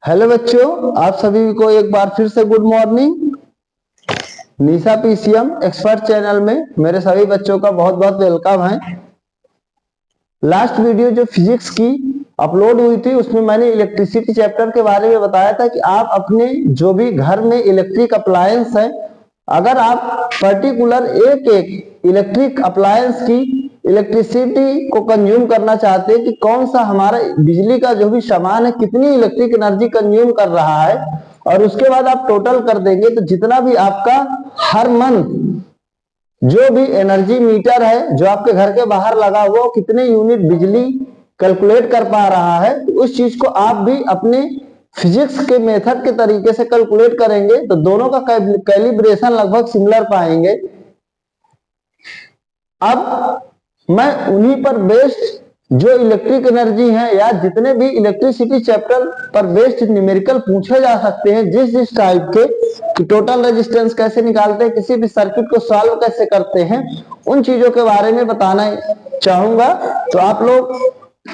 Hello बच्चों, आप सभी को एक बार फिर से गुड मॉर्निंग। निशा पीसीएम एक्सपर्ट चैनल में मेरे सभी बच्चों का बहुत बहुत वेलकम है। लास्ट वीडियो जो फिजिक्स की अपलोड हुई थी उसमें मैंने इलेक्ट्रिसिटी चैप्टर के बारे में बताया था कि आप अपने जो भी घर में इलेक्ट्रिक अप्लायंस है, अगर आप पर्टिकुलर एक एक इलेक्ट्रिक अप्लायंस की इलेक्ट्रिसिटी को कंज्यूम करना चाहते हैं कि कौन सा हमारा बिजली का जो भी सामान है कितनी इलेक्ट्रिक एनर्जी कंज्यूम कर रहा है, और उसके बाद आप टोटल कर देंगे तो जितना भी आपका हर मंथ जो भी एनर्जी मीटर है जो आपके घर के बाहर लगा हुआ वो कितने यूनिट बिजली कैलकुलेट कर पा रहा है, तो उस चीज को आप भी अपने फिजिक्स के मेथड के तरीके से कैलकुलेट करेंगे तो दोनों का कैलिब्रेशन लगभग सिमिलर पाएंगे। अब मैं उन्हीं पर बेस्ड जो इलेक्ट्रिक एनर्जी है या जितने भी इलेक्ट्रिसिटी चैप्टर पर बेस्ड न्यूमेरिकल पूछे जा सकते हैं जिस टाइप के कि टोटल रेजिस्टेंस कैसे निकालते हैं, किसी भी सर्किट को सॉल्व कैसे करते हैं, उन चीजों के बारे में बताना चाहूंगा। तो आप लोग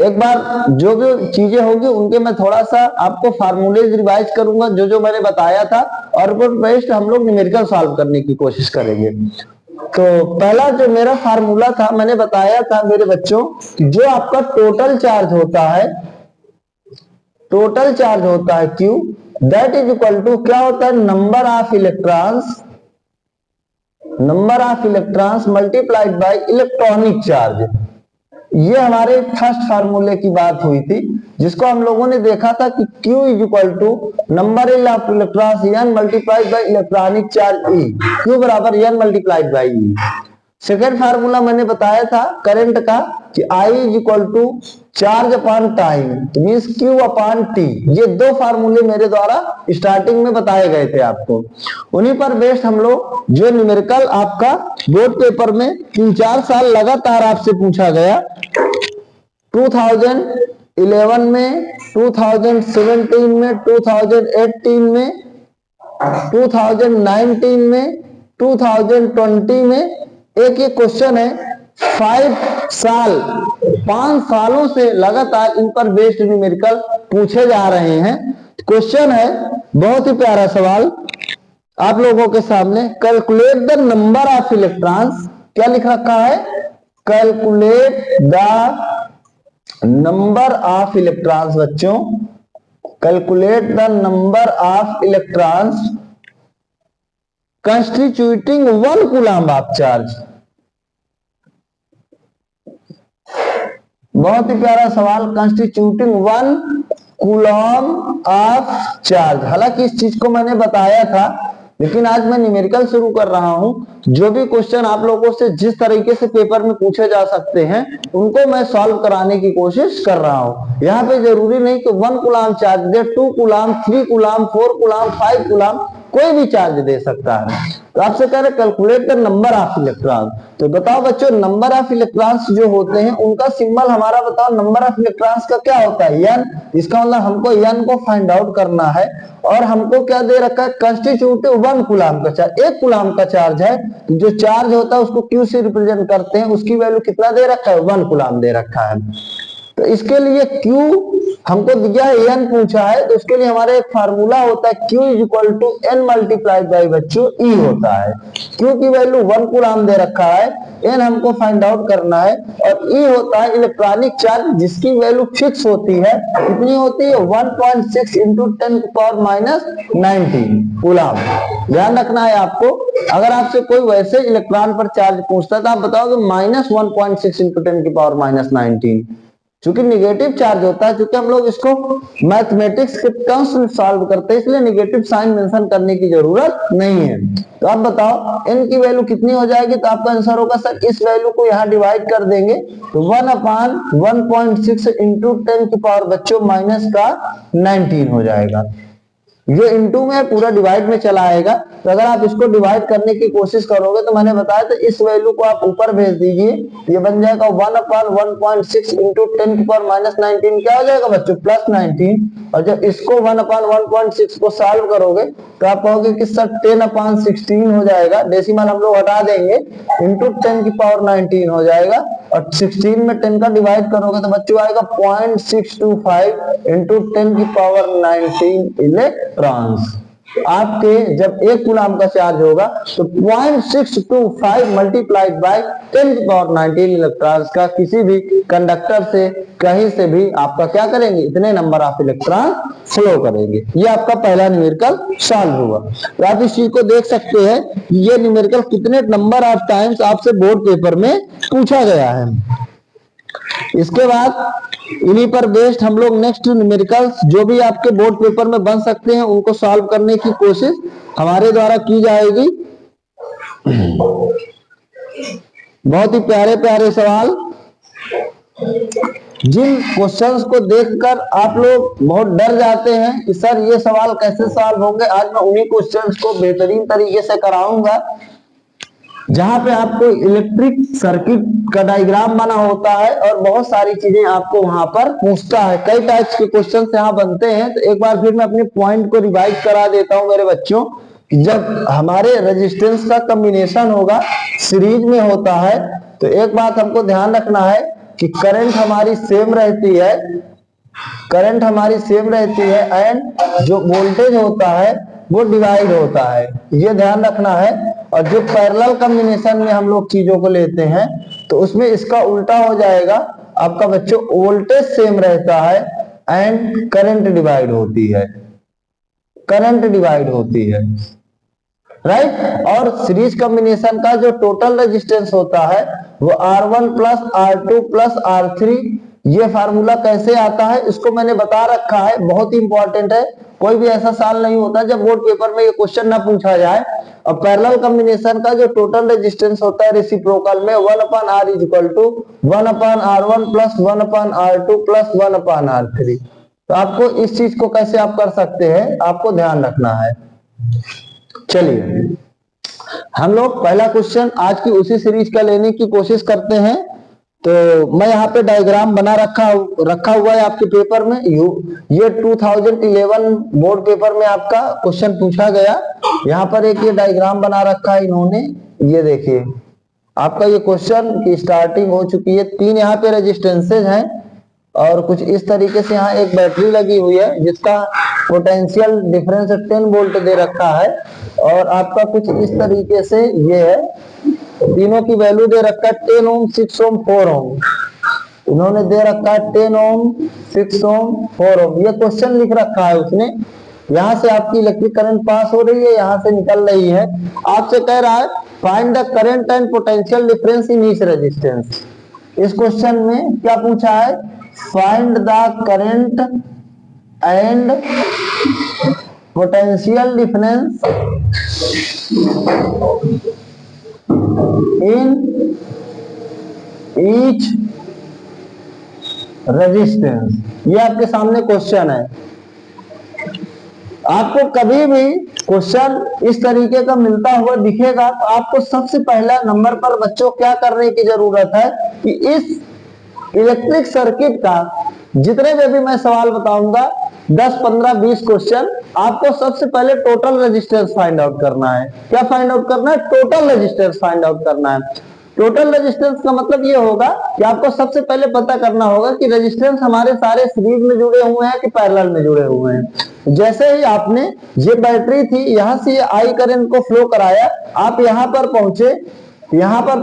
एक बार जो भी चीजें होंगी उनके मैं थोड़ा सा आपको फार्मूलेज रिवाइज करूंगा जो मैंने बताया था, और बेस्ड हम लोग न्यूमेरिकल सॉल्व करने की कोशिश करेंगे। तो पहला जो मेरा फार्मूला था मैंने बताया था मेरे बच्चों, जो आपका टोटल चार्ज होता है Q, that is equal to क्या होता है, number of electrons multiplied by electronic charge. ये हमारे फर्स्ट फार्मूले की बात हुई थी जिसको हम लोगों ने देखा था कि Q is equal to number of electrons N multiplied by electronic charge E, Q बराबर N multiplied by E। Second formula मैंने बताया था करंट का कि I is equal to charge upon time means Q upon T। ये दो फार्मूले मेरे द्वारा स्टार्टिंग में बताए गए थे आपको, उन्हीं पर बेस्ड हम लोग जो न्यूमेरिकल आपका बोर्ड पेपर में 3-4 साल लगातार आपसे पूछा गया, 2011 में, 2017 में, 2018 में, 2019 में, 2020 में एक क्वेश्चन है। 5 सालों से लगातार इन पर बेस्ड न्यूमेरिकल पूछे जा रहे हैं। क्वेश्चन है बहुत ही प्यारा सवाल आप लोगों के सामने, calculate the number of electrons. क्या लिख रखा है, calculate the number of electrons. बच्चों calculate the number of electrons constituting 1 coulomb of charge. बहुत ही प्यारा सवाल, कंस्टिट्यूटिंग 1 कूलम्ब ऑफ चार्ज। हालांकि इस चीज को मैंने बताया था लेकिन आज मैं न्यूमेरिकल शुरू कर रहा हूं। जो भी क्वेश्चन आप लोगों से जिस तरीके से पेपर में पूछे जा सकते हैं उनको मैं सॉल्व कराने की कोशिश कर रहा हूं। यहाँ पे जरूरी नहीं कि 1 कूलम्ब चार्ज दे, 2 कूलम्ब, 3 कूलम्ब, 4 कूलम्ब, 5 कूलम्ब, कोई भी चार्ज दे सकता है। तो आपसे कह रहे calculate the number of electron. तो बताओ बच्चों, नंबर ऑफ इलेक्ट्रॉन्स जो होते हैं उनका सिंबल हमारा बताओ, नंबर ऑफ इलेक्ट्रॉन्स का क्या होता है, N। इसका मतलब हमको N को फाइंड आउट करना है, और हमको क्या दे रखा है, कंस्टिट्यूटिव 1 कूलम्ब का चार्ज, 1 कूलम्ब का चार्ज है। तो जो चार्ज होता है उसको Q से रिप्रेजेंट करते हैं, उसकी वैल्यू कितना दे रखा है, 1 कूलम्ब दे रखा है। तो इसके लिए Q हमको दिया है, N पूछा है, तो उसके लिए हमारा एक फार्मूला होता है Q is equal to N multiplied by बच्चों E होता है। Q की वैल्यू 1 कूलम्ब दे रखा है, N हमको फाइंड आउट करना है, और E होता है इलेक्ट्रॉनिक चार्ज जिसकी वैल्यू फिक्स होती है। कितनी होती है, 1.6 इंटू 10⁻19 कूलम्ब। ध्यान रखना है आपको, अगर आपसे कोई वैसे इलेक्ट्रॉन पर चार्ज पूछता है तो आप बताओगे -1.6 इंटू 10⁻19। चूंकि निगेटिव चार्ज होता है, क्योंकि हम लोग इसको मैथमेटिक्स के टर्म्स में सॉल्व करते हैं इसलिए निगेटिव साइन मेंशन करने की जरूरत नहीं है। तो आप बताओ n की वैल्यू कितनी हो जाएगी, तो आपका आंसर होगा सर इस वैल्यू को यहाँ डिवाइड कर देंगे तो 1/1.6 इंटू 10 की पावर बच्चों माइनस का 19 हो जाएगा। ये इनटू में पूरा डिवाइड में चला आएगा। तो अगर आप इसको डिवाइड करने की कोशिश करोगे तो मैंने बताया था इस वैल्यू को आप ऊपर भेज दीजिए, ये बन जाएगा 1/1.6 इंटू 10⁻19 क्या हो जाएगा बच्चों +19। और जब इसको 1/1.6 को सॉल्व करोगे तो आप कहोगे कि सर 10/16 हो जाएगा, डेसिमल हम लोग हटा देंगे, इंटू 10⁻19 हो जाएगा और 16 में 10 का डिवाइड करोगे तो बच्चों आएगा 0.625 इंटू 10⁻19 इलेक्ट्रॉन्स। आपके जब 1 कूलम का चार्ज होगा तो 0.625 मल्टीप्लाइड बाय 10⁻19 इलेक्ट्रॉन्स का किसी भी कंडक्टर से कहीं से भी आपका क्या करेंगे, इतने नंबर ऑफ इलेक्ट्रॉन फ्लो करेंगे। ये आपका पहला न्यूमेरिकल सॉल्व हुआ। तो आप इस चीज को देख सकते हैं, ये न्यूमेरिकल कितने नंबर ऑफ टाइम्स आपसे बोर्ड पेपर में पूछा गया है। इसके बाद इन्हीं पर बेस्ड हम लोग नेक्स्ट न्यूमेरिकल्स जो भी आपके बोर्ड पेपर में बन सकते हैं उनको सॉल्व करने की कोशिश हमारे द्वारा की जाएगी। बहुत ही प्यारे प्यारे सवाल, जिन क्वेश्चंस को देखकर आप लोग बहुत डर जाते हैं कि सर ये सवाल कैसे सॉल्व होंगे, आज मैं उन्हीं क्वेश्चंस को बेहतरीन तरीके से कराऊंगा जहां पे आपको इलेक्ट्रिक सर्किट का डायग्राम बना होता है और बहुत सारी चीजें आपको वहां पर पूछता है। कई टाइप्स के क्वेश्चन यहाँ बनते हैं। तो एक बार फिर मैं अपने पॉइंट को रिवाइज करा देता हूं मेरे बच्चों। जब हमारे रेजिस्टेंस का कॉम्बिनेशन होगा, सीरीज में होता है, तो एक बात हमको ध्यान रखना है कि करंट हमारी सेम रहती है, करंट हमारी सेम रहती है एंड जो वोल्टेज होता है वो डिवाइड होता है, ये ध्यान रखना है। और जो पैरेलल कॉम्बिनेशन में हम लोग चीजों को लेते हैं तो उसमें इसका उल्टा हो जाएगा आपका बच्चों, वोल्टेज सेम रहता है एंड करंट डिवाइड होती है, करंट डिवाइड होती है, राइट। और सीरीज कॉम्बिनेशन का जो टोटल रेजिस्टेंस होता है वो R1 plus R2 plus R3। ये फार्मूला कैसे आता है इसको मैंने बता रखा है, बहुत ही इंपॉर्टेंट है। कोई भी ऐसा साल नहीं होता जब बोर्ड पेपर में ये क्वेश्चन ना पूछा जाए। और पैरेलल कॉम्बिनेशन का जो टोटल रेजिस्टेंस होता है रेसिप्रोकल में 1/R is equal to 1/R1 plus 1/R2 plus 1/R3। तो आपको इस चीज को कैसे आप कर सकते हैं आपको ध्यान रखना है। चलिए हम लोग पहला क्वेश्चन आज की उसी सीरीज का लेने की कोशिश करते हैं। तो मैं यहाँ पे डायग्राम बना रखा हुआ है आपके पेपर में। ये 2011 बोर्ड पेपर में आपका क्वेश्चन पूछा गया। यहाँ पर एक ये डायग्राम बना रखा है इन्होंने, ये देखिए आपका ये क्वेश्चन की स्टार्टिंग हो चुकी है। 3 यहाँ पे रेजिस्टेंसेज हैं और कुछ इस तरीके से यहाँ एक बैटरी लगी हुई है जिसका पोटेंशियल डिफरेंस 10 वोल्ट दे रखा है। और आपका कुछ इस तरीके से ये है, तीनों की वैल्यू दे रखा है 10 ओम, 6 ओम, 4 ओम। उन्होंने दे रखा है 10 ओम, 6 ओम, 4 ओम। ये क्वेश्चन लिख रखा है उसने। यहाँ से आपकी इलेक्ट्रिक करंट पास हो रही है, यहाँ से निकल रही है। आपसे कह रहा है find the current and potential difference in each resistance. इस क्वेश्चन में क्या पूछा है, find the current and potential difference in each resistance. ये आपके सामने क्वेश्चन है। आपको कभी भी क्वेश्चन इस तरीके का मिलता हुआ दिखेगा तो आपको सबसे पहला नंबर पर बच्चों क्या करने की जरूरत है कि इस इलेक्ट्रिक सर्किट का जितने में भी मैं सवाल बताऊंगा 10, 15, 20 क्वेश्चन, आपको सबसे पहले टोटल रेजिस्टेंस फाइंड आउट करना है। क्या फाइंड आउट करना है, टोटल रेजिस्टेंस फाइंड आउट करना है। टोटल रेजिस्टेंस का मतलब ये होगा कि आपको सबसे पहले पता करना होगा कि रेजिस्टेंस हमारे सारे सीरीज में जुड़े हुए हैं कि पैरेलल में जुड़े हुए हैं। जैसे ही आपने ये बैटरी थी यहां से ये आई करंट को फ्लो कराया, आप यहां पर पहुंचे, यहाँ पर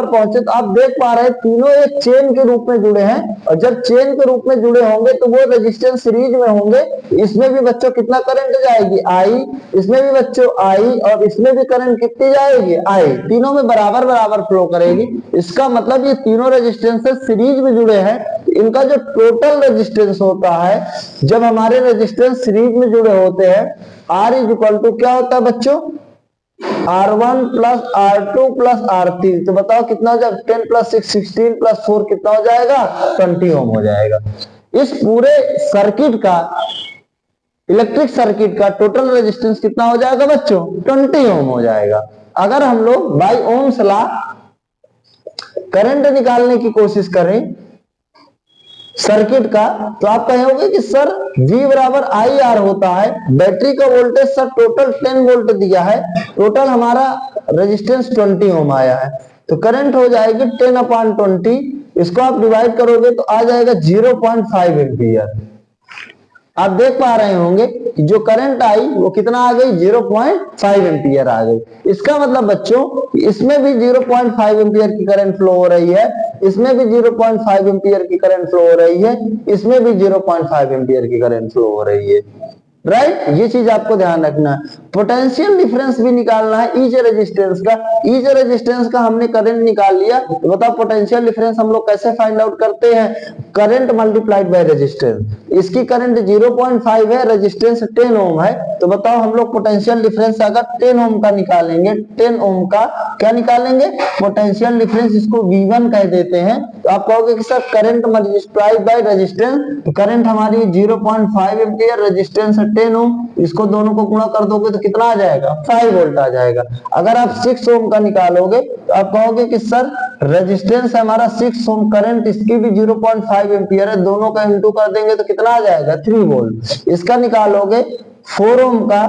पहुंचे तो आप देख पा रहे हैं तीनों एक चेन के रूप में जुड़े हैं। और जब चेन के रूप में जुड़े होंगे तो वो रेजिस्टेंस सीरीज में होंगे। इसमें भी बच्चों कितना करंट जाएगी, आई, इसमें भी बच्चों आई, और इसमें भी करंट कितनी जाएगी, आई। तीनों में बराबर बराबर फ्लो करेगी। इसका मतलब ये तीनों रेजिस्टेंसेस सीरीज में जुड़े हैं। इनका जो टोटल रेजिस्टेंस होता है, जब हमारे रेजिस्टेंस सीरीज में जुड़े होते हैं, आर इज इक्वल टू क्या होता है बच्चों, R1 plus R2 plus R3। तो बताओ कितना हो जाएगा, 10 प्लस 6 16 प्लस 4 कितना हो जाएगा, 20 ओम हो जाएगा। इस पूरे सर्किट का इलेक्ट्रिक सर्किट का टोटल रेजिस्टेंस कितना हो जाएगा बच्चों? 20 ओम हो जाएगा। अगर हम लोग बाय ओम्स लॉ करंट निकालने की कोशिश करें सर्किट का, तो आप कहोगे कि सर V बराबर आई आर होता है, बैटरी का वोल्टेज सर टोटल 10 वोल्ट दिया है, टोटल हमारा रेजिस्टेंस 20 ओम आया है, तो करंट हो जाएगी 10/20, इसको आप डिवाइड करोगे तो आ जाएगा 0.5 एम्पियर। आप देख पा रहे होंगे कि जो करंट आई वो कितना आ गई? 0.5 एम्पियर आ गई। इसका मतलब बच्चों इसमें भी 0.5 एम्पियर की करंट फ्लो हो रही है, इसमें भी 0.5 एम्पियर की करंट फ्लो हो रही है, इसमें भी 0.5 एम्पियर की करंट फ्लो हो रही है, राइट? ये चीज आपको ध्यान रखना है। पोटेंशियल डिफरेंस भी निकालना है ईच रेजिस्टेंस का। ईच रेजिस्टेंस का हमने करंट निकाल लिया, तो बताओ पोटेंशियल डिफरेंस हम लोग कैसे फाइंड आउट करते हैं? Current multiplied by resistance. इसकी करंट 0.5 है, रेजिस्टेंस 10 ओम है, तो बताओ हम लोग पोटेंशियल डिफरेंस अगर 10 ओम का निकालेंगे, 10 ओम का क्या निकालेंगे? पोटेंशियल डिफरेंस, इसको V1 कह देते हैं। तो आप कहोगे कि sir current multiplied by resistance, तो करंट हमारी 0.5 एम्पियर, रेजिस्टेंस 10 ओम, इसको दोनों को गुणा कर दोगे तो कितना आ जाएगा? 5 वोल्ट आ जाएगा। अगर आप 6 ओम का निकालोगे तो आप कहोगे कि सर रेजिस्टेंस है हमारा 6 ओम, करंट इसकी भी 0.5 एम्पियर है, दोनों का इंटू कर देंगे तो कितना आ जाएगा? 3 वोल्ट। इसका निकालोगे 4 ओम का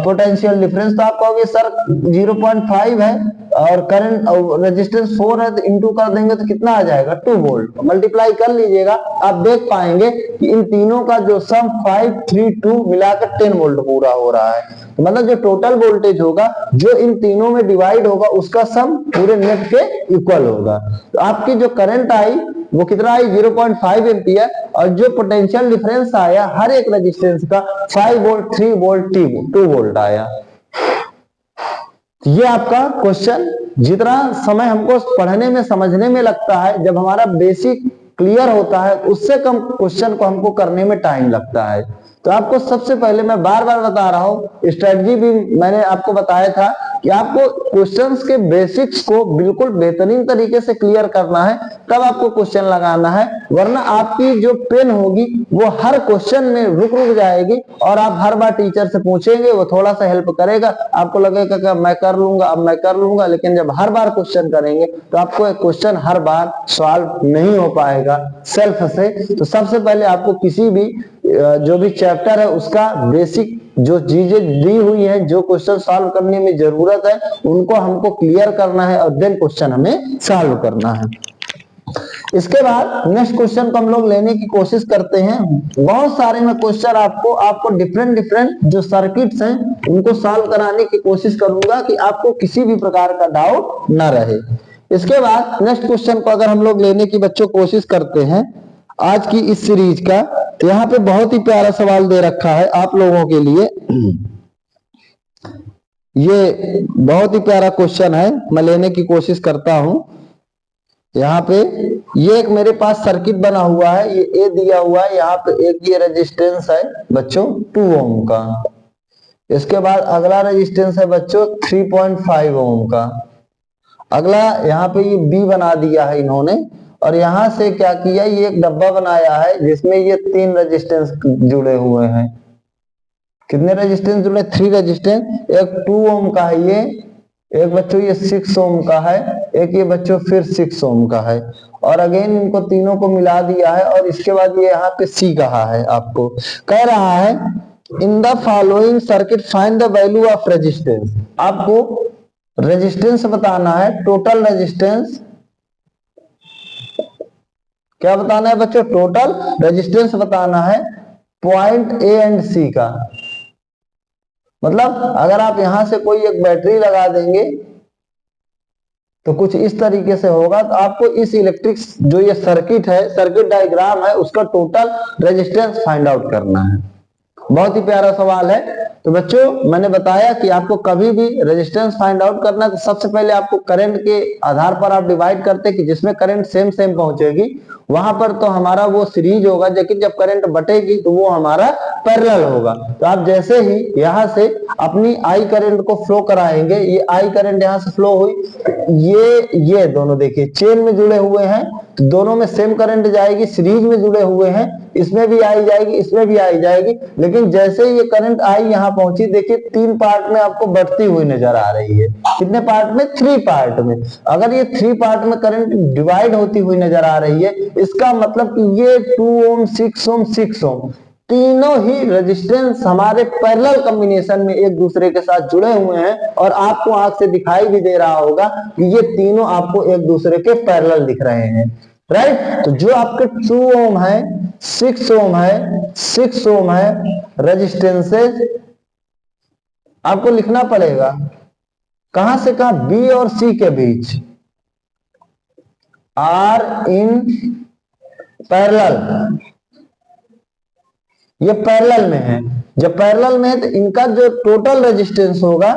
पोटेंशियल डिफरेंस, तो आप कहोगे सर 0.5 है और करंट रेजिस्टेंस 4 है, तो इंटू कर देंगे तो कितना आ जाएगा? 2 वोल्ट। मल्टीप्लाई कर लीजिएगा, आप देख पाएंगे कि इन तीनों का जो सम 5, 3, 2 मिलाकर 10 वोल्ट पूरा हो रहा है। मतलब जो टोटल वोल्टेज होगा जो इन तीनों में डिवाइड होगा उसका सम पूरे नेट के इक्वल होगा। तो आपकी जो करंट आई वो कितना आई? 0.5 एम्पियर, और जो पोटेंशियल डिफरेंस आया हर एक रेजिस्टेंस का 5 वोल्ट, 3 वोल्ट, 2 वोल्ट आया। ये आपका क्वेश्चन जितना समय हमको पढ़ने में समझने में लगता है, जब हमारा बेसिक क्लियर होता है उससे कम क्वेश्चन को हमको करने में टाइम लगता है। तो आपको सबसे पहले मैं बार बार बता रहा हूं, स्ट्रेटजी भी मैंने आपको बताया था कि आपको क्वेश्चंस के बेसिक्स को बिल्कुल बेहतरीन तरीके से क्लियर करना है, तब आपको क्वेश्चन लगाना है, वरना आपकी जो पेन होगी वो हर क्वेश्चन में रुक जाएगी और आप हर बार टीचर से पूछेंगे, वो थोड़ा सा हेल्प करेगा, आपको लगेगा कि मैं कर लूंगा, अब मैं कर लूंगा, लेकिन जब हर बार क्वेश्चन करेंगे तो आपको एक क्वेश्चन हर बार सॉल्व नहीं हो पाएगा सेल्फ से। तो सबसे पहले आपको किसी भी जो भी चैप्टर है उसका बेसिक जो चीजें दी हुई हैं, जो क्वेश्चन सॉल्व करने में जरूरत है, उनको हमको क्लियर करना है और देन क्वेश्चन हमें सॉल्व करना है। इसके बाद नेक्स्ट क्वेश्चन को हम लोग लेने की कोशिश करते हैं। बहुत सारे में क्वेश्चन आपको डिफरेंट जो सर्किट्स हैं उनको सॉल्व कराने की कोशिश करूंगा कि आपको किसी भी प्रकार का डाउट ना रहे। इसके बाद नेक्स्ट क्वेश्चन को अगर हम लोग लेने की बच्चों कोशिश करते हैं आज की इस सीरीज का, तो यहाँ पे बहुत ही प्यारा सवाल दे रखा है आप लोगों के लिए। ये बहुत ही प्यारा क्वेश्चन है, मैं लेने की कोशिश करता हूं। यहाँ पे ये एक मेरे पास सर्किट बना हुआ है, ये ए दिया हुआ है, यहाँ पे एक ये रेजिस्टेंस है बच्चों 2 ओम का। इसके बाद अगला रेजिस्टेंस है बच्चों 3.5 ओम का। अगला यहाँ पे ये बी बना दिया है इन्होंने, और यहां से क्या किया, ये एक डब्बा बनाया है जिसमें ये 3 रेजिस्टेंस जुड़े हुए हैं। कितने रेजिस्टेंस जुड़े? 3 रेजिस्टेंस। एक 2 ओम का है ये, एक बच्चों ये 6 ओम का है, एक ये बच्चों फिर 6 ओम का है, और अगेन इनको तीनों को मिला दिया है। और इसके बाद ये यहाँ पे सी कहा है, आपको कह रहा है in the following circuit find the value of resistance. आपको रेजिस्टेंस बताना है, टोटल रेजिस्टेंस। क्या बताना है बच्चों? टोटल रेजिस्टेंस बताना है पॉइंट ए एंड सी का। मतलब अगर आप यहां से कोई एक बैटरी लगा देंगे तो कुछ इस तरीके से होगा, तो आपको इस इलेक्ट्रिक जो ये सर्किट है, सर्किट डायग्राम है, उसका टोटल रेजिस्टेंस फाइंड आउट करना है। बहुत ही प्यारा सवाल है। तो बच्चों मैंने बताया कि आपको कभी भी रेजिस्टेंस फाइंड आउट करना है तो सबसे पहले आपको करंट के आधार पर आप डिवाइड करते हैं कि जिसमें करंट सेम पहुंचेगी वहां पर तो हमारा वो सीरीज होगा, लेकिन जब करंट बटेगी तो वो हमारा पैरेलल होगा। तो आप जैसे ही यहां से अपनी आई करंट को फ्लो कराएंगे, ये आई करंट यहां से फ्लो हुई, ये दोनों देखिए चेन में जुड़े हुए हैं, तो दोनों में सेम करंट जाएगी, सीरीज में जुड़े हुए हैं, इसमें भी आई जाएगी, इसमें भी आई जाएगी। लेकिन जैसे ये करंट आई यहां पहुंची, देखिए 3 पार्ट में आपको बढ़ती हुई नजर आ रही है। कितने पार्ट में? 3 पार्ट में। अगर ये 3 पार्ट में करंट डिवाइड होती हुई नजर आ रही है, इसका मतलब कि ये 2 ओम 6 ओम 6 ओम तीनों ही रेजिस्टेंस हमारे पैरेलल कॉम्बिनेशन में एक दूसरे के साथ जुड़े हुए हैं, और आपको आंख से दिखाई भी दे रहा होगा कि ये तीनों आपको एक दूसरे के पैरेलल दिख रहे हैं, राइट। तो जो आपके 2 ओम है, 6 ओम है, 6 ओम है रेजिस्टेंसेज आपको लिखना पड़ेगा कहां से कहां, बी और सी के बीच, आर इन पैरेलल। ये पैरेलल में है, जब पैरेलल में है तो इनका जो टोटल रेजिस्टेंस होगा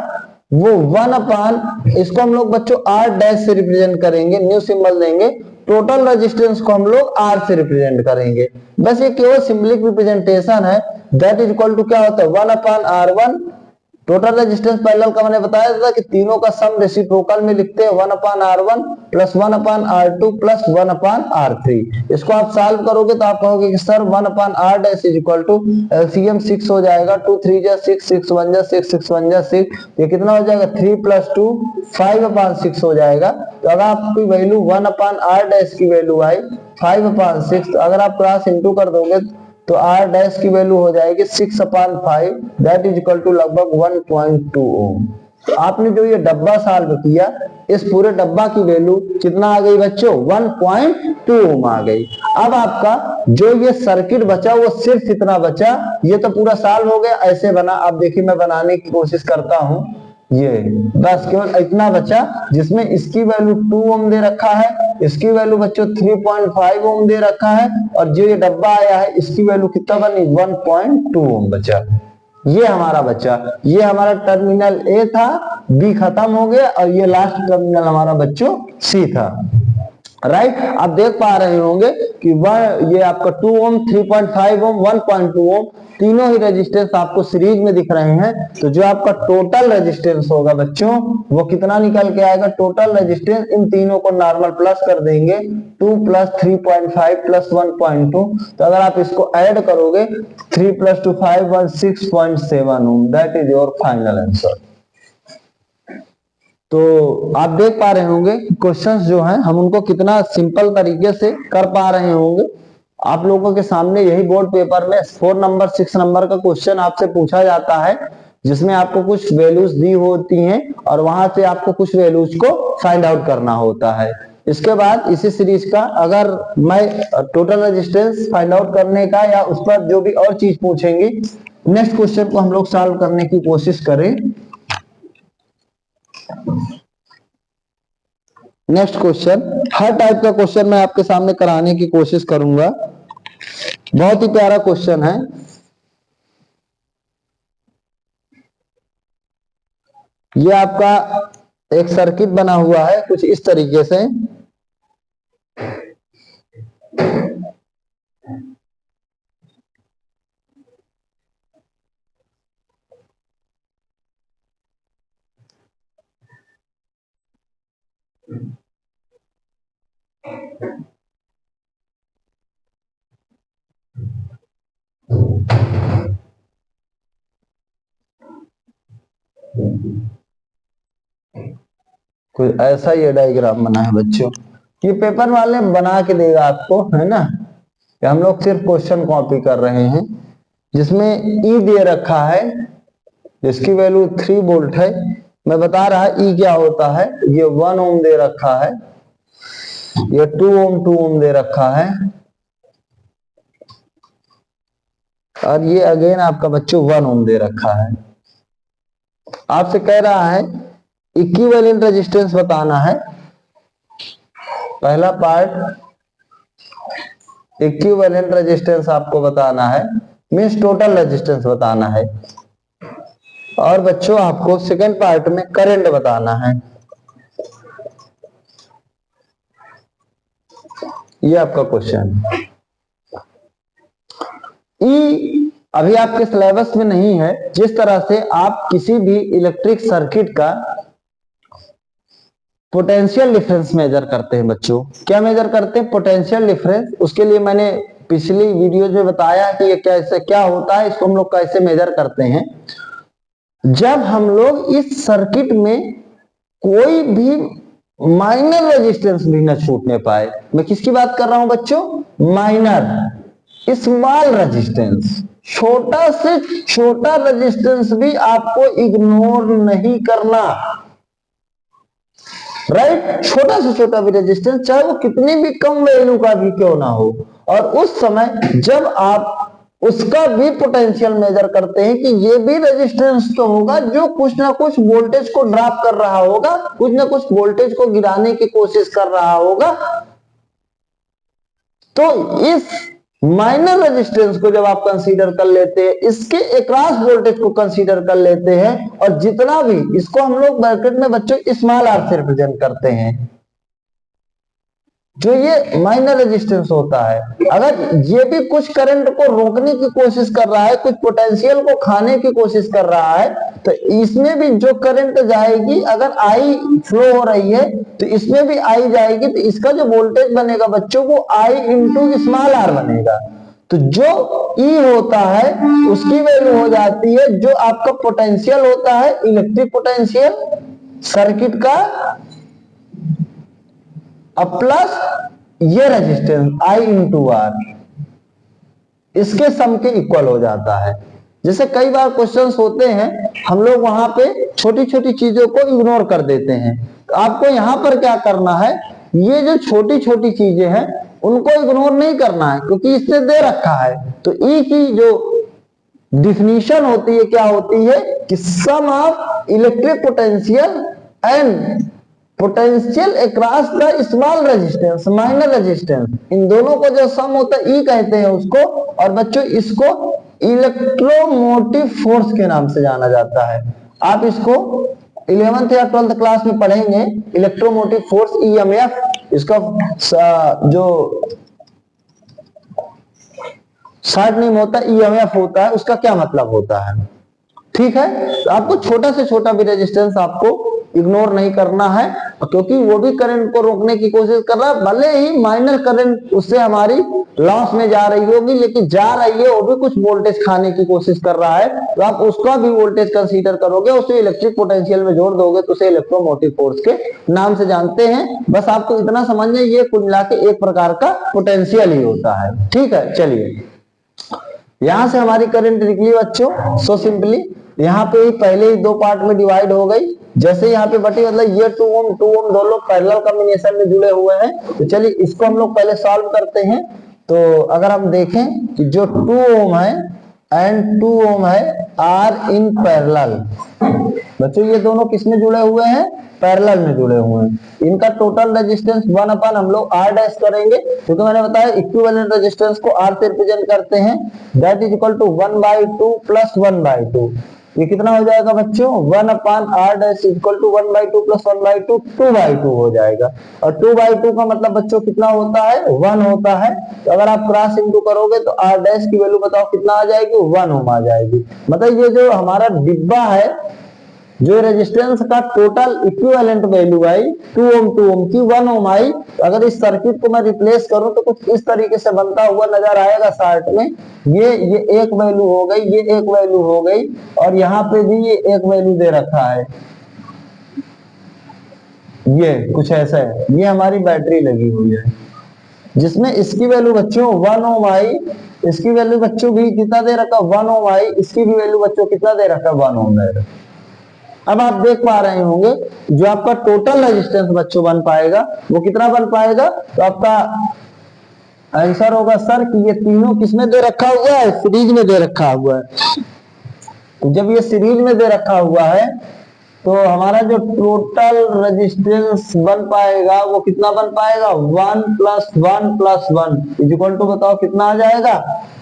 वो 1 अपान, इसको हम लोग बच्चों आर डैश से रिप्रेजेंट करेंगे, न्यू सिंबल देंगे। टोटल रेजिस्टेंस को हम लोग आर से रिप्रेजेंट करेंगे। बस ये केवल सिंबलिक रिप्रेजेंटेशन है। दैट इज इक्वल टू क्या होता है, 1 upon R one. Total resistance parallel का मैंने बताया था कि तीनों का सम रेसिप्रोकल में लिखते हैं, 1 upon R one plus 1 upon R two plus 1 upon R three. इसको आप सॉल्व करोगे तो आप कहोगे कि sir 1 upon R dash is equal to LCM 6 हो जाएगा, 2 3 जा 6, 6 1 जा 6, 6 1 जा 6, ये कितना हो जाएगा 3 प्लस 2 5 अपान 6 हो जाएगा। तो अगर आपकी वैल्यू 1 अपान आर डैश की वैल्यू आई 5 अपान 6, तो अगर आप क्रॉस इंटू कर दोगे तो आर डैश की वैल्यू हो जाएगी 6 अपान 5, दैट इज इक्वल टू लगभग 1.2 ओम। तो आपने जो ये डब्बा सॉल्व किया, इस पूरे डब्बा की वैल्यू कितना आ गई बच्चों, 1.2 ओम आ गई। अब आपका जो ये सर्किट बचा वो सिर्फ इतना बचा, ये तो पूरा सॉल्व हो गया, ऐसे बना। अब देखिए मैं बनाने की कोशिश करता हूं, ये बस केवल इतना बचा जिसमें इसकी वैल्यू 2 ओम दे रखा है, इसकी वैल्यू बच्चों 3.5 ओम दे रखा है, और जो ये डब्बा आया है इसकी वैल्यू कितना बनी, 1.2 ओम बचा। ये हमारा बचा, ये हमारा टर्मिनल ए था, बी खत्म हो गया, और ये लास्ट टर्मिनल हमारा बच्चों सी था, राइट। आप देख पा रहे होंगे कि ये आपका 2 ओम, 3.5 ओम, 1.2 ओम तीनों ही रेजिस्टेंस आपको सीरीज में दिख रहे हैं। तो जो आपका टोटल रेजिस्टेंस होगा बच्चों वो कितना निकल के आएगा, टोटल रेजिस्टेंस इन तीनों को नॉर्मल प्लस कर देंगे, 2 प्लस 3.5 प्लस 1.2। तो अगर आप इसको ऐड करोगे 3 plus 2 5 1 6.7 ohm, that is your final answer. तो आप देख पा रहे होंगे क्वेश्चंस जो हैं हम उनको कितना सिंपल तरीके से कर पा रहे होंगे। आप लोगों के सामने यही बोर्ड पेपर में 4 नंबर 6 नंबर का क्वेश्चन आपसे पूछा जाता है, जिसमें आपको कुछ वैल्यूज दी होती हैं और वहां से आपको कुछ वैल्यूज को फाइंड आउट करना होता है। इसके बाद इसी सीरीज का अगर मैं टोटल रेजिस्टेंस फाइंड आउट करने का या उस पर जो भी और चीज पूछेंगी, नेक्स्ट क्वेश्चन को हम लोग सॉल्व करने की कोशिश करें। नेक्स्ट क्वेश्चन, हर टाइप का क्वेश्चन मैं आपके सामने कराने की कोशिश करूंगा। बहुत ही प्यारा क्वेश्चन है। ये आपका एक सर्किट बना हुआ है कुछ इस तरीके से। कुछ ऐसा ये डायग्राम बना है बच्चों, ये पेपर वाले बना के देगा आपको, है ना। हम लोग सिर्फ क्वेश्चन कॉपी कर रहे हैं, जिसमें ई दे रखा है जिसकी वैल्यू 3 वोल्ट है। मैं बता रहा ई क्या होता है, ये 1 ओम दे रखा है, ये 2 ओम दे रखा है, और ये अगेन आपका बच्चों 1 ओम दे रखा है। आपसे कह रहा है इक्विवेलेंट रेजिस्टेंस बताना है। पहला पार्ट इक्विवेलेंट रेजिस्टेंस आपको बताना है, मीन्स टोटल रेजिस्टेंस बताना है। और बच्चों आपको सेकंड पार्ट में करंट बताना है। ये आपका क्वेश्चन। ई अभी आपके सिलेबस में नहीं है, जिस तरह से आप किसी भी इलेक्ट्रिक सर्किट का पोटेंशियल डिफरेंस मेजर करते हैं बच्चों। क्या मेजर करते हैं? Potential difference. उसके लिए मैंने पिछली वीडियो में बताया कि ये कैसे क्या होता है, इसको हम लोग कैसे मेजर करते हैं। जब हम लोग इस सर्किट में कोई भी माइनर रेजिस्टेंस भी न छूटने पाए, मैं किसकी बात कर रहा हूं बच्चों? माइनर, स्मॉल रेजिस्टेंस, छोटा से छोटा रेजिस्टेंस भी आपको इग्नोर नहीं करना, राइट? छोटा से छोटा भी रेजिस्टेंस, चाहे वो कितनी भी कम वैल्यू का भी क्यों ना हो, और उस समय जब आप उसका भी पोटेंशियल मेजर करते हैं कि ये भी रेजिस्टेंस तो होगा जो कुछ ना कुछ वोल्टेज को ड्रॉप कर रहा होगा, कुछ ना कुछ वोल्टेज को गिराने की कोशिश कर रहा होगा। तो इस माइनर रेजिस्टेंस को जब आप कंसीडर कर लेते हैं, इसके अक्रॉस वोल्टेज को कंसीडर कर लेते हैं, और जितना भी, इसको हम लोग ब्रैकेट में बच्चों स्मॉल आर से रिप्रेजेंट करते हैं, जो ये माइनर रेजिस्टेंस होता है। अगर ये भी कुछ करंट को रोकने की कोशिश कर रहा है, कुछ पोटेंशियल को खाने की कोशिश कर रहा है, तो इसमें भी जो करंट जाएगी, अगर आई फ्लो हो रही है तो इसमें भी आई जाएगी, तो इसका जो वोल्टेज बनेगा बच्चों वो आई इंटू स्मॉल आर बनेगा। तो जो ई होता है उसकी वैल्यू हो जाती है जो आपका पोटेंशियल होता है, इलेक्ट्रिक पोटेंशियल सर्किट का, अब प्लस ये रेजिस्टेंस आई इंटू आर, इसके सम के इक्वल हो जाता है। जैसे कई बार क्वेश्चंस होते हैं, हम लोग वहां पे छोटी छोटी चीजों को इग्नोर कर देते हैं, तो आपको यहां पर क्या करना है, ये जो छोटी छोटी चीजें हैं उनको इग्नोर नहीं करना है, क्योंकि इससे दे रखा है। तो ई की जो डिफिनीशन होती है क्या होती है कि sum of electric potential and potential across the small resistance, minor resistance, इन दोनों को जो सम होता है ई कहते हैं उसको। और बच्चों इसको इलेक्ट्रोमोटिव फोर्स के नाम से जाना जाता है। आप इसको 11th या 12th क्लास में पढ़ेंगे, इलेक्ट्रोमोटिव फोर्स ईएमएफ। इसका जो शॉर्ट नेम होता है ईएमएफ होता है, उसका क्या मतलब होता है, ठीक है? तो आपको छोटा से छोटा भी रेजिस्टेंस आपको इग्नोर नहीं करना है, क्योंकि वो भी करंट को रोकने की कोशिश कर रहा है। भले ही माइनर करंट उससे हमारी लॉस में जा रही होगी, लेकिन जा रही है, वो भी कुछ वोल्टेज खाने की कोशिश कर रहा है, तो आप उसका भी वोल्टेज कंसीडर करोगे, उसे इलेक्ट्रिक पोटेंशियल में जोड़ दोगे तो उसे इलेक्ट्रोमोटिव फोर्स के नाम से जानते हैं। बस आपको इतना समझना, ये कुल मिला के एक प्रकार का पोटेंशियल ही होता है, ठीक है? चलिए, यहां से हमारी करंट निकली बच्चों, सो सिंपली यहाँ पे ही पहले ही दो पार्ट में डिवाइड हो गई। जैसे यहाँ पे बटी, मतलब ये 2 ओम दोनों पैरेलल कॉम्बिनेशन में जुड़े हुए हैं। तो चलिए इसको हम लोग पहले सॉल्व करते हैं। तो अगर हम देखें कि जो 2 ओम है एंड 2 ओम है आर इन पैरेलल, बच्चों ये दोनों किसमें जुड़े हुए हैं? पैरेलल में जुड़े हुए हैं। इनका टोटल रेजिस्टेंस 1 अपन हम लोग आर डैश करेंगे, क्योंकि मैंने बताया इक्विवेलेंट रेजिस्टेंस को आर से रिप्रेजेंट करते हैं। That is equal to 1/2 plus 1/2। ये कितना हो जाएगा बच्चों? 1 upon R dash equal to 1/2 plus 1/2, 2/2 हो जाएगा। और 2/2 का मतलब बच्चों कितना होता है? 1 होता है। तो अगर आप क्रॉस इंटू करोगे तो आर डैश की वैल्यू बताओ कितना आ जाएगी? 1 ओम आ जाएगी। मतलब ये जो हमारा डिब्बा है, जो रेजिस्टेंस का टोटल इक्विवेलेंट वैल्यू आई 2 ओम की 1 ओम आई। अगर इस सर्किट को मैं रिप्लेस करूं तो कुछ इस तरीके से बनता हुआ नजर आएगा चार्ट में। ये एक वैल्यू हो गई, ये एक वैल्यू हो गई, और यहाँ पे भी ये एक वैल्यू दे रखा है, ये कुछ ऐसा है। ये हमारी बैटरी लगी हुई है, जिसमें इसकी वैल्यू बच्चों 1 ओम आई, इसकी वैल्यू बच्चों भी कितना दे रखा? 1 ओम आई, इसकी भी वैल्यू बच्चों कितना दे रखा? 1 ओम दे रखा। अब आप देख पा रहे होंगे जो आपका टोटल रेजिस्टेंस बच्चों बन पाएगा वो कितना बन पाएगा? तो आपका आंसर होगा सर कि ये तीनों किसमें दे रखा हुआ है? सीरीज में दे रखा हुआ है। तो जब ये सीरीज में दे रखा हुआ है तो हमारा जो टोटल रेजिस्टेंस बन पाएगा वो कितना बन पाएगा? 1 + 1 + 1 इज इक्वल टू बताओ कितना आ जाएगा?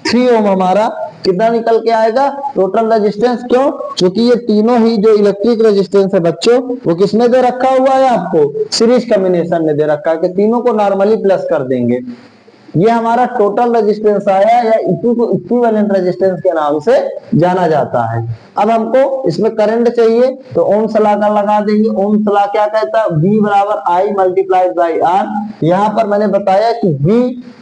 3 ओम हमारा कितना निकल के आएगा? Total resistance. क्यों? क्योंकि ये तीनों ही जो इलेक्ट्रिक रेजिस्टेंस है बच्चों वो किसमें दे रखा हुआ है? आपको सीरीज कॉम्बिनेशन में दे रखा है कि तीनों को नॉर्मली प्लस कर देंगे। ये हमारा टोटल रेजिस्टेंस आया या इसी को इक्विवेलेंट रेजिस्टेंस के नाम से जाना जाता है। अब हमको इसमें करंट चाहिए तो ओम्स लॉ का लगा देंगे। ओम्स लॉ क्या कहता है, V बराबर I मल्टीप्लाइड बाई R। यहाँ पर मैंने बताया कि V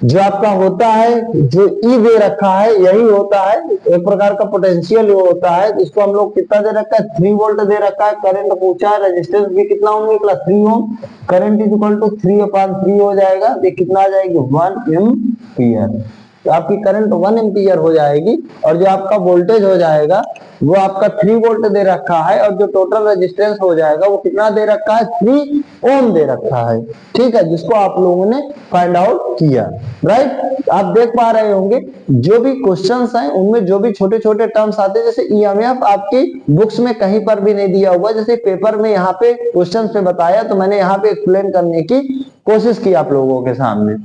जो आपका होता है, जो E दे रखा है यही होता है, एक प्रकार का पोटेंशियल होता है। इसको हम लोग कितना दे रखा है, 3 वोल्ट दे रखा है। करंट पूछा है, रेजिस्टेंस भी कितना ओम निकला, 3 ओम। करंट इज इक्वल टू 3/3 हो जाएगा, ये कितना आ जाएगी, 1 एम्पियर। तो आपकी करंट 1 एम्पियर हो जाएगी और जो आपका वोल्टेज हो जाएगा वो आपका 3 वोल्ट दे रखा है और जो टोटल रेजिस्टेंस हो जाएगा वो कितना दे रखा है, 3 ओम दे रखा है। ठीक है, जिसको आप लोगों ने फाइंड आउट किया। राइट, आप देख पा रहे होंगे जो भी क्वेश्चंस हैं उनमें जो भी छोटे छोटे टर्म्स आते हैं, जैसे ईएमएफ आपकी बुक्स में कहीं पर भी नहीं दिया हुआ, जैसे पेपर में यहाँ पे क्वेश्चन पे बताया तो मैंने यहाँ पे एक्सप्लेन करने की कोशिश की आप लोगों के सामने।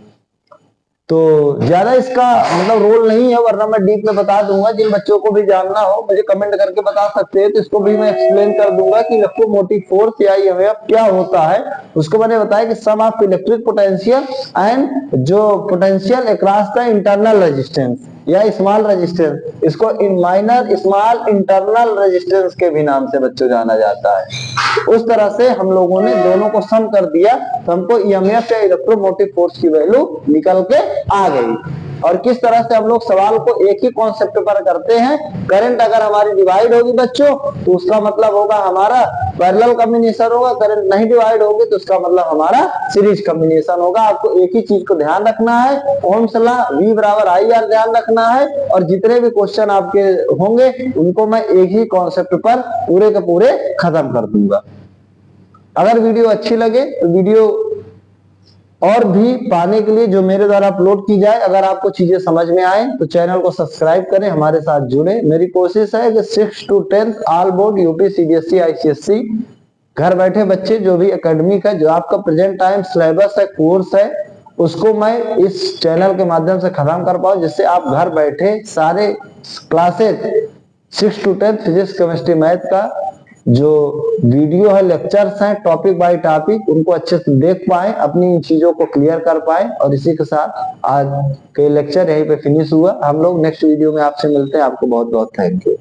तो ज्यादा इसका मतलब रोल नहीं है, वरना मैं डीप में बता दूंगा। जिन बच्चों को भी जानना हो मुझे कमेंट करके बता सकते हैं, तो इसको भी मैं एक्सप्लेन कर दूंगा कि इलेक्ट्रोमोटिव फोर्स या ईएमएफ क्या होता है। उसको मैंने बताया कि sum of electric potential and जो potential across the internal resistance या स्मॉल रेजिस्टेंस, इसको माइनर स्मॉल इंटरनल रेजिस्टेंस के भी नाम से बच्चों जाना जाता है। उस तरह से हम लोगों ने दोनों को सम कर दिया तो हमको ईएमएफ या इलेक्ट्रोमोटिव फोर्स की वैल्यू निकल के आ गई। और किस तरह से हम लोग सवाल को एक ही कॉन्सेप्ट पर करते हैं, करंट अगर हमारी डिवाइड होगी बच्चों तो उसका मतलब होगा हमारा पैरेलल कॉम्बिनेशन होगा, करंट नहीं डिवाइड होगी तो उसका मतलब हमारा सीरीज कॉम्बिनेशन होगा। आपको एक ही चीज को ध्यान रखना है, ओम्स लॉ, V बराबर IR ध्यान रखना है, और जितने भी क्वेश्चन आपके होंगे उनको मैं एक ही कॉन्सेप्ट पर पूरे के पूरे खत्म कर दूंगा। अगर वीडियो अच्छी लगे तो वीडियो और भी पाने के लिए जो मेरे द्वारा अपलोड की जाए, अगर आपको चीजें समझ में आए तो चैनल को सब्सक्राइब करें, हमारे साथ जुड़े। मेरी कोशिश है कि 6 to 10 all board UP CBSE ICSE घर बैठे बच्चे जो भी एकेडमिक है, जो आपका प्रेजेंट टाइम सिलेबस है, कोर्स है, उसको मैं इस चैनल के माध्यम से खत्म कर पाऊं, जिससे आप घर बैठे सारे classes 6 to 10 physics chemistry math का जो वीडियो है, लेक्चर्स हैं टॉपिक बाय टॉपिक, उनको अच्छे से देख पाए, अपनी चीजों को क्लियर कर पाए। और इसी के साथ आज के लेक्चर यहीं पे फिनिश हुआ। हम लोग नेक्स्ट वीडियो में आपसे मिलते हैं। आपको बहुत बहुत थैंक यू।